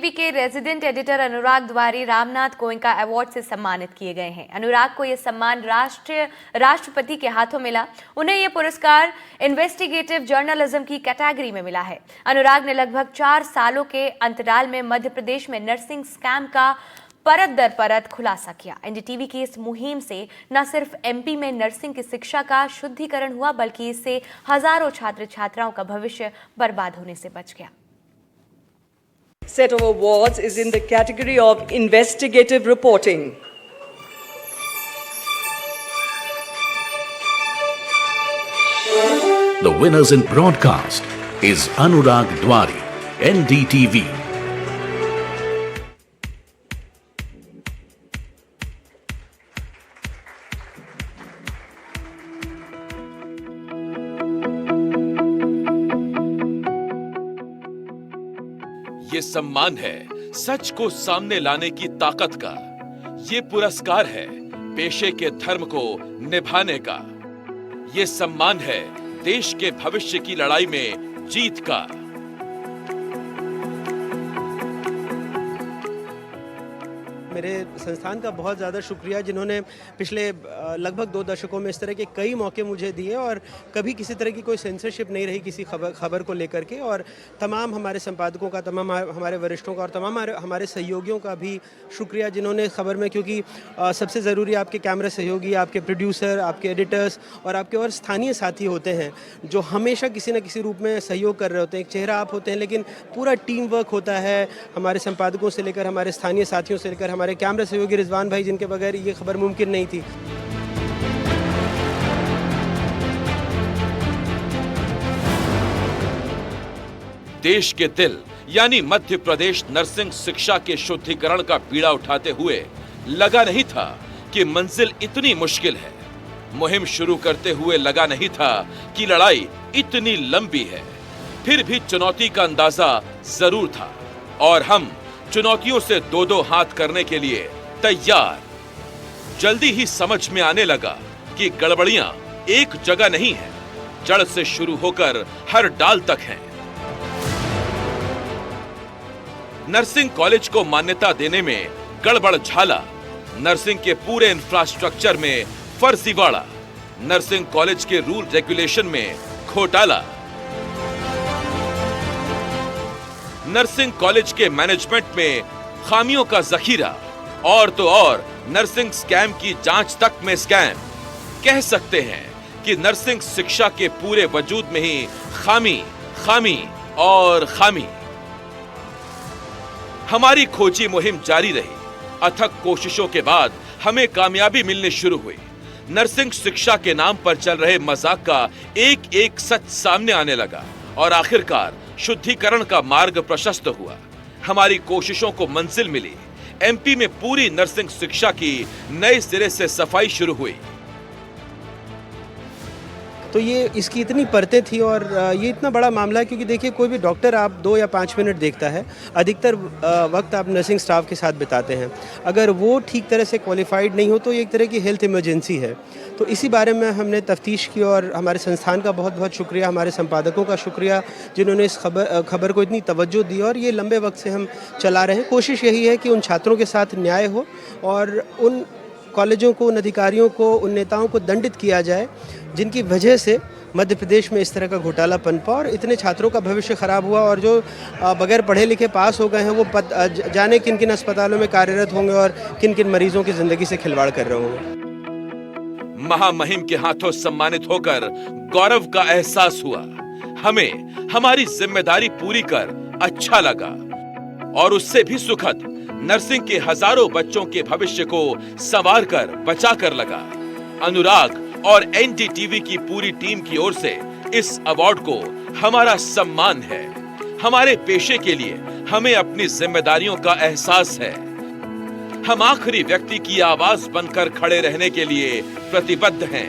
TV के resident editor अनुराग द्वारी Ramnath Goenka award से सम्मानित किए गए हैं। अनुराग को यह सम्मान राष्ट्रपति के हाथों मिला। उन्हें यह पुरस्कार इन्वेस्टिगेटिव जर्नलिज्म की कैटेगरी में मिला है। अनुराग ने लगभग 4 सालों के अंतराल में मध्य प्रदेश में नर्सिंग स्कैम का परत दर परत खुलासा किया। एनडीटीवी की इस मुहिम से न सिर्फ एमपी में नर्सिंग की शिक्षा का शुद्धिकरण हुआ, बल्कि इससे हजारों छात्र छात्राओं का भविष्य बर्बाद होने से बच गया। Set of awards is in the category of investigative reporting. The winners in broadcast is Anurag Dwari, NDTV. ये सम्मान है सच को सामने लाने की ताकत का। ये पुरस्कार है पेशे के धर्म को निभाने का। ये सम्मान है देश के भविष्य की लड़ाई में जीत का। मेरे संस्थान का बहुत ज़्यादा शुक्रिया, जिन्होंने पिछले लगभग 2 दशकों में इस तरह के कई मौके मुझे दिए और कभी किसी तरह की कोई सेंसरशिप नहीं रही किसी खबर को लेकर के। और तमाम हमारे संपादकों का, तमाम हमारे वरिष्ठों का और तमाम हमारे सहयोगियों का भी शुक्रिया, जिन्होंने खबर में, क्योंकि सबसे ज़रूरी आपके कैमरा सहयोगी, आपके प्रोड्यूसर, आपके एडिटर्स और आपके और स्थानीय साथी होते हैं जो हमेशा किसी न किसी रूप में सहयोग कर रहे होते हैं। एक चेहरा आप होते हैं, लेकिन पूरा टीम वर्क होता है, हमारे संपादकों से लेकर हमारे स्थानीय साथियों से लेकर हमारे कैमरा सहयोगी रिजवान भाई, जिनके बगैर ये खबर मुमकिन नहीं थी। देश के दिल यानी मध्य प्रदेश नर्सिंग शिक्षा के शुद्धिकरण का बीड़ा उठाते हुए लगा नहीं था कि मंजिल इतनी मुश्किल है। मुहिम शुरू करते हुए लगा नहीं था कि लड़ाई इतनी लंबी है। फिर भी चुनौती का अंदाजा जरूर था और हम चुनौतियों से 2-2 हाथ करने के लिए तैयार। जल्दी ही समझ में आने लगा कि गड़बड़ियां एक जगह नहीं है, जड़ से शुरू होकर हर डाल तक हैं। नर्सिंग कॉलेज को मान्यता देने में गड़बड़ झाला, नर्सिंग के पूरे इंफ्रास्ट्रक्चर में फर्जीवाड़ा, नर्सिंग कॉलेज के रूल रेगुलेशन में घोटाला, नर्सिंग कॉलेज के मैनेजमेंट में खामियों का जखीरा और तो और नर्सिंग स्कैम की जांच तक में स्कैम। कह सकते हैं कि नर्सिंग शिक्षा के पूरे वजूद में ही खामी, खामी और खामी। हमारी खोजी मुहिम जारी रही। अथक कोशिशों के बाद हमें कामयाबी मिलनी शुरू हुई। नर्सिंग शिक्षा के नाम पर चल रहे मजाक का एक एक सच सामने आने लगा और आखिरकार शुद्धिकरण का मार्ग प्रशस्त हुआ। हमारी कोशिशों को मंजिल मिली। एमपी में पूरी नर्सिंग शिक्षा की नए सिरे से सफाई शुरू हुई। तो ये इसकी इतनी परतें थी और ये इतना बड़ा मामला है, क्योंकि देखिए, कोई भी डॉक्टर आप 2 या 5 मिनट देखता है, अधिकतर वक्त आप नर्सिंग स्टाफ के साथ बिताते हैं। अगर वो ठीक तरह से क्वालिफाइड नहीं हो तो ये एक तरह की हेल्थ इमरजेंसी है। तो इसी बारे में हमने तफ्तीश की और हमारे संस्थान का बहुत बहुत शुक्रिया, हमारे संपादकों का शुक्रिया, जिन्होंने इस खबर को इतनी तवज्जो दी और ये लंबे वक्त से हम चला रहे हैं। कोशिश यही है कि उन छात्रों के साथ न्याय हो और उन कॉलेजों को, उन अधिकारियों को, उन नेताओं को दंडित किया जाए जिनकी वजह से मध्य प्रदेश में इस तरह का घोटाला पनपा और इतने छात्रों का भविष्य खराब हुआ। और जो बगैर पढ़े लिखे पास हो गए हैं, वो जाने किन किन अस्पतालों में कार्यरत होंगे और किन किन मरीजों की जिंदगी से खिलवाड़ कर रहे होंगे। महामहिम के हाथों सम्मानित होकर गौरव का एहसास हुआ। हमें हमारी जिम्मेदारी पूरी कर अच्छा लगा और उससे भी सुखद नर्सिंग के हजारों बच्चों के भविष्य को संवार कर बचा कर लगा। अनुराग और एनडीटीवी की पूरी टीम की ओर से इस अवार्ड को हमारा सम्मान है। हमारे पेशे के लिए हमें अपनी जिम्मेदारियों का एहसास है। हम आखिरी व्यक्ति की आवाज बनकर खड़े रहने के लिए प्रतिबद्ध हैं।